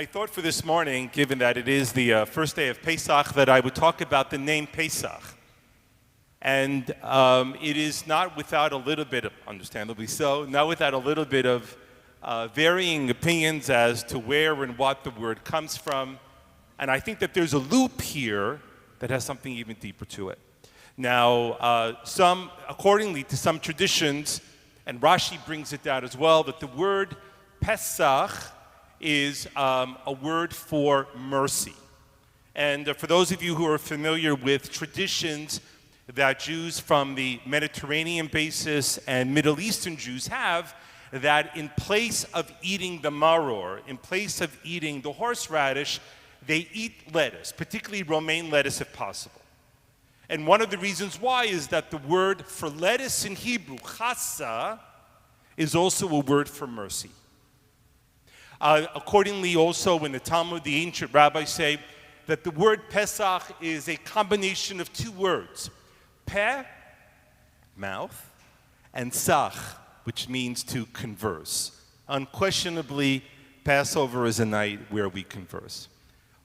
I thought for this morning, given that it is the first day of Pesach, that I would talk about the name Pesach. And it is not without a little bit of, understandably so, not without a little bit of varying opinions as to where and what the word comes from. And I think that there's a loop here that has something even deeper to it. Now, accordingly to some traditions, and Rashi brings it down as well, that the word Pesach is a word for mercy. And for those of you who are familiar with traditions that Jews from the Mediterranean basis and Middle Eastern Jews have, that in place of eating the maror, in place of eating the horseradish, they eat lettuce, particularly romaine lettuce if possible. And one of the reasons why is that the word for lettuce in Hebrew, chassa, is also a word for mercy. Accordingly, also in the Talmud, the ancient rabbis say that the word Pesach is a combination of two words, peh, mouth, and sach, which means to converse. Unquestionably, Passover is a night where we converse.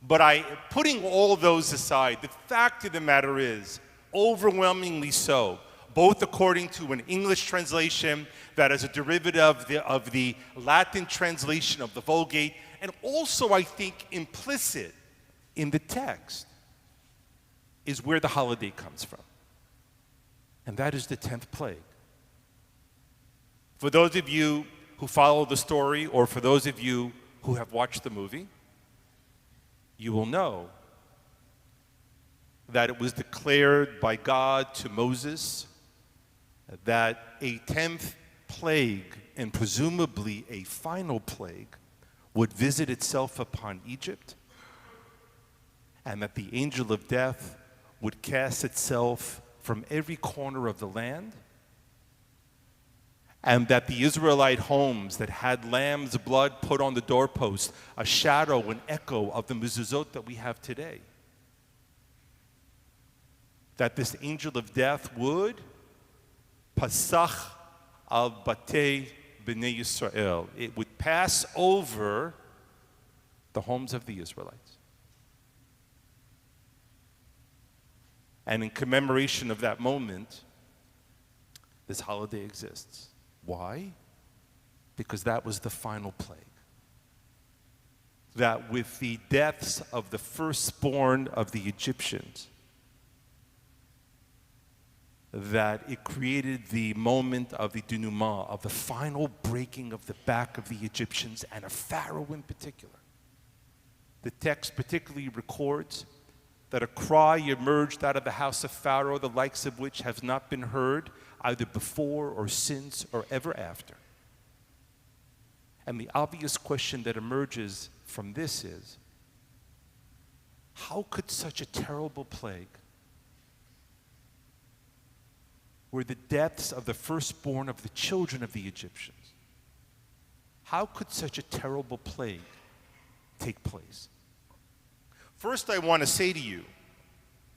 But putting all those aside, the fact of the matter is, overwhelmingly so, both according to an English translation that is a derivative of the Latin translation of the Vulgate, and also, I think, implicit in the text, is where the holiday comes from. And that is the 10th plague. For those of you who follow the story, or for those of you who have watched the movie, you will know that it was declared by God to Moses that a 10th plague, and presumably a final plague, would visit itself upon Egypt, and that the angel of death would cast itself from every corner of the land, and that the Israelite homes that had lamb's blood put on the doorpost, a shadow, an echo of the mezuzot that we have today, that this angel of death would Pesach al Batei Bnei Yisrael. It would pass over the homes of the Israelites. And in commemoration of that moment, this holiday exists. Why? Because that was the final plague. That with the deaths of the firstborn of the Egyptians, that it created the moment of the denouement, of the final breaking of the back of the Egyptians and of Pharaoh in particular. The text particularly records that a cry emerged out of the house of Pharaoh, the likes of which have not been heard either before or since or ever after. And the obvious question that emerges from this is, how could such a terrible plague, were the deaths of the firstborn of the children of the Egyptians, how could such a terrible plague take place? First, I want to say to you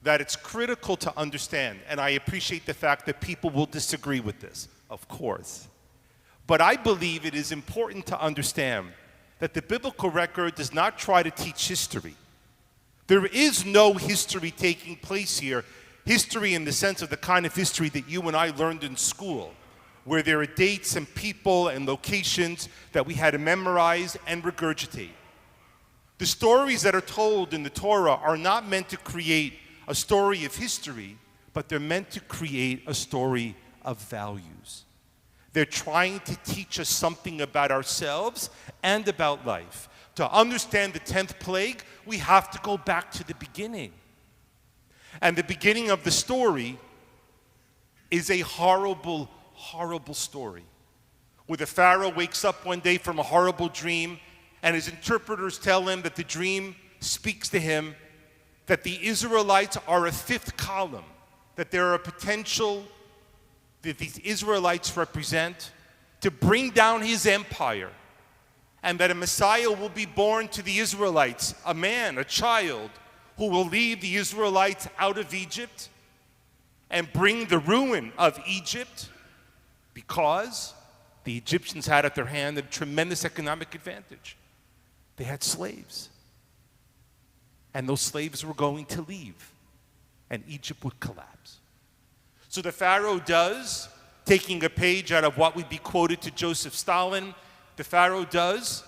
that it's critical to understand, and I appreciate the fact that people will disagree with this, of course. But I believe it is important to understand that the biblical record does not try to teach history. There is no history taking place here. History in the sense of the kind of history that you and I learned in school, where there are dates and people and locations that we had to memorize and regurgitate. The stories that are told in the Torah are not meant to create a story of history, but they're meant to create a story of values. They're trying to teach us something about ourselves and about life. To understand the 10th plague, we have to go back to the beginning. And the beginning of the story is a horrible, horrible story, where the Pharaoh wakes up one day from a horrible dream, and his interpreters tell him that the dream speaks to him that the Israelites are a fifth column, that there are a potential that these Israelites represent to bring down his empire, and that a Messiah will be born to the Israelites, a man, a child, who will lead the Israelites out of Egypt and bring the ruin of Egypt, because the Egyptians had at their hand a tremendous economic advantage. they had slaves. And those slaves were going to leave, and Egypt would collapse. So the Pharaoh does, taking a page out of what would be quoted to Joseph Stalin, the Pharaoh does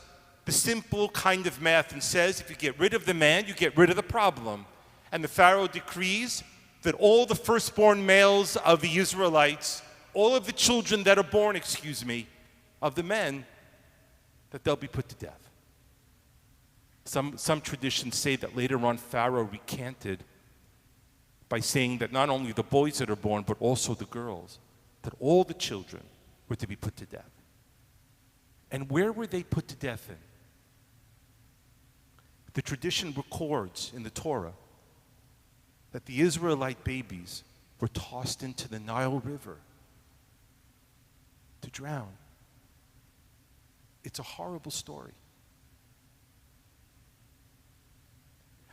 the simple kind of math and says, if you get rid of the man, you get rid of the problem. And the Pharaoh decrees that all the firstborn males of the Israelites, all of the children that are born, of the men, that they'll be put to death. Some traditions say that later on Pharaoh recanted by saying that not only the boys that are born, but also the girls, that all the children were to be put to death. And where were they put to death in? The tradition records in the Torah that the Israelite babies were tossed into the Nile River to drown. It's a horrible story.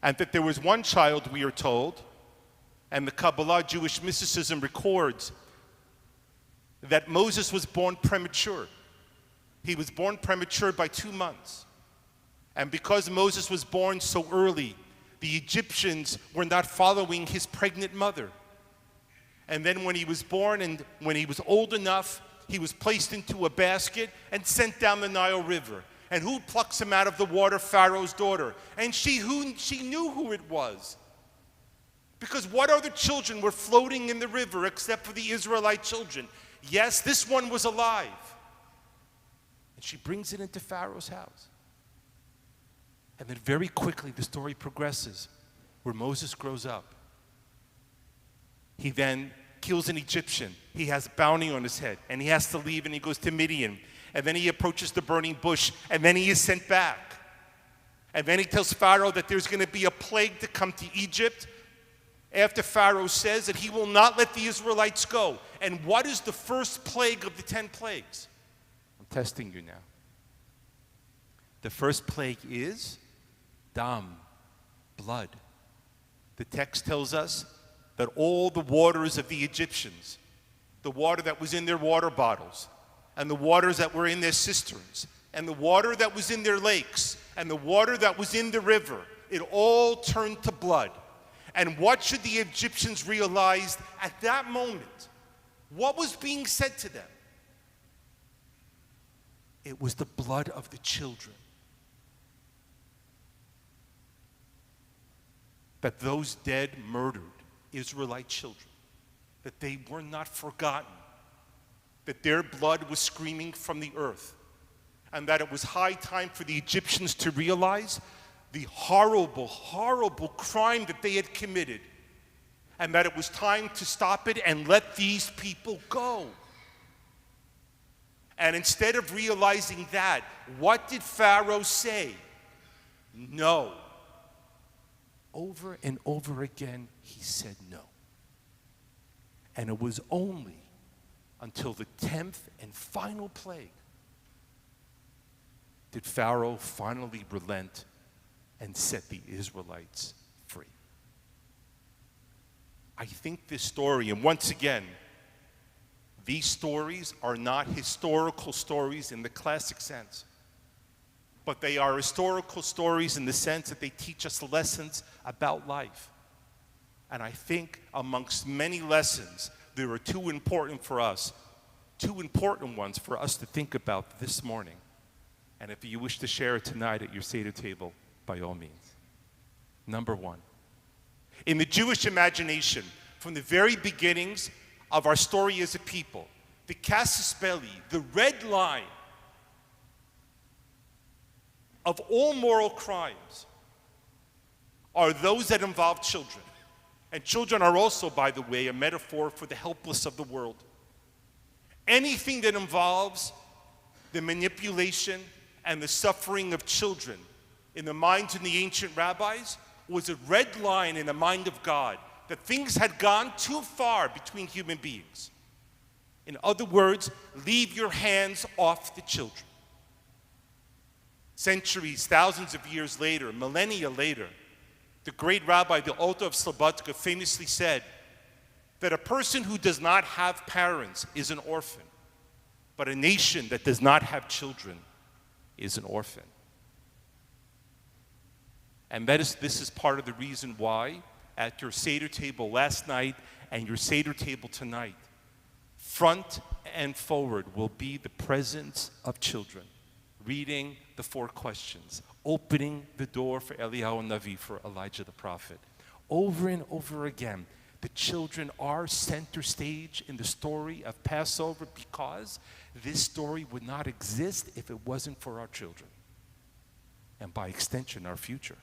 And that there was one child, we are told, and the Kabbalah, Jewish mysticism, records that Moses was born premature. He was born premature by 2 months. And because Moses was born so early, the Egyptians were not following his pregnant mother. And then when he was born and when he was old enough, he was placed into a basket and sent down the Nile River. And who plucks him out of the water? Pharaoh's daughter. And she knew who it was. Because what other children were floating in the river except for the Israelite children? Yes, this one was alive. And she brings it into Pharaoh's house. And then very quickly the story progresses where Moses grows up. He then kills an Egyptian. He has a bounty on his head. And he has to leave and he goes to Midian. And then he approaches the burning bush. And then he is sent back. And then he tells Pharaoh that there's going to be a plague to come to Egypt. After Pharaoh says that he will not let the Israelites go. And what is the first plague of the 10 plagues? I'm testing you now. The first plague is dam, blood. The text tells us that all the waters of the Egyptians, the water that was in their water bottles, and the waters that were in their cisterns, and the water that was in their lakes, and the water that was in the river, it all turned to blood. And what should the Egyptians realize at that moment? What was being said to them? It was the blood of the children. That those dead, murdered Israelite children, that they were not forgotten, that their blood was screaming from the earth, and that it was high time for the Egyptians to realize the horrible, horrible crime that they had committed, and that it was time to stop it and let these people go. And instead of realizing that, what did Pharaoh say? No. Over and over again, he said no. And it was only until the 10th and final plague did Pharaoh finally relent and set the Israelites free. I think this story, and once again, these stories are not historical stories in the classic sense, but they are historical stories in the sense that they teach us lessons about life. And I think amongst many lessons, there are two important ones for us to think about this morning. And if you wish to share it tonight at your Seder table, by all means. Number one, in the Jewish imagination, from the very beginnings of our story as a people, the casus belli, the red line of all moral crimes, are those that involve children. And children are also, by the way, a metaphor for the helpless of the world. Anything that involves the manipulation and the suffering of children in the minds of the ancient rabbis was a red line in the mind of God, that things had gone too far between human beings. In other words, leave your hands off the children. Centuries, thousands of years later, millennia later, the great rabbi, the Alter of Slobodka, famously said that a person who does not have parents is an orphan, but a nation that does not have children is an orphan. And this is part of the reason why at your Seder table last night and your Seder table tonight, front and forward will be the presence of children, reading the 4 questions, opening the door for Eliyahu Navi, for Elijah the prophet. Over and over again, the children are center stage in the story of Passover, because this story would not exist if it wasn't for our children, and by extension, our future.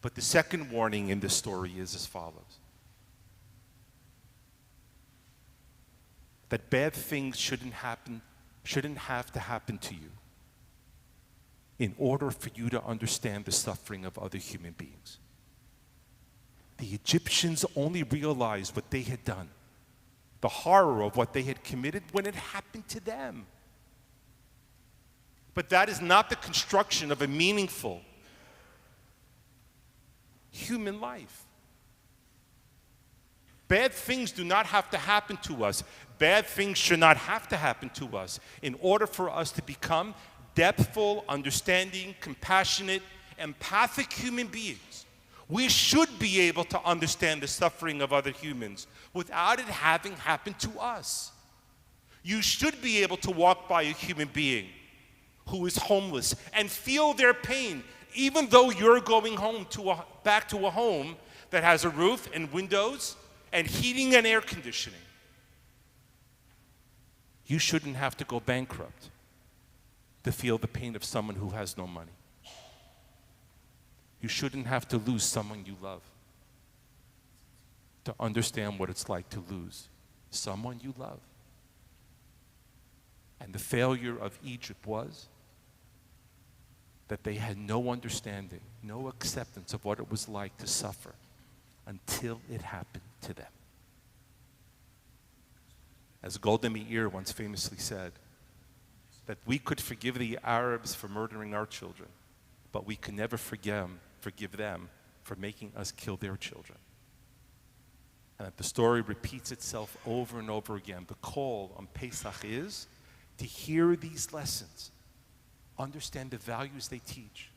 But the second warning in this story is as follows: that bad things shouldn't have to happen to you in order for you to understand the suffering of other human beings. The Egyptians only realized what they had done, the horror of what they had committed, when it happened to them. But that is not the construction of a meaningful human life. Bad things do not have to happen to us. Bad things should not have to happen to us in order for us to become depthful, understanding, compassionate, empathic human beings. We should be able to understand the suffering of other humans without it having happened to us. You should be able to walk by a human being who is homeless and feel their pain, even though you're going home back to a home that has a roof and windows and heating and air conditioning. You shouldn't have to go bankrupt to feel the pain of someone who has no money. You shouldn't have to lose someone you love to understand what it's like to lose someone you love. And the failure of Egypt was that they had no understanding, no acceptance of what it was like to suffer until it happened to them. As Golda Meir once famously said, that we could forgive the Arabs for murdering our children, but we could never forgive them for making us kill their children. And that the story repeats itself over and over again. The call on Pesach is to hear these lessons, understand the values they teach,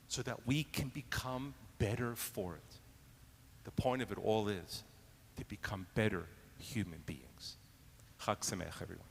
so that we can become better for it. The point of it all is to become better human beings. Chag Sameach, everyone.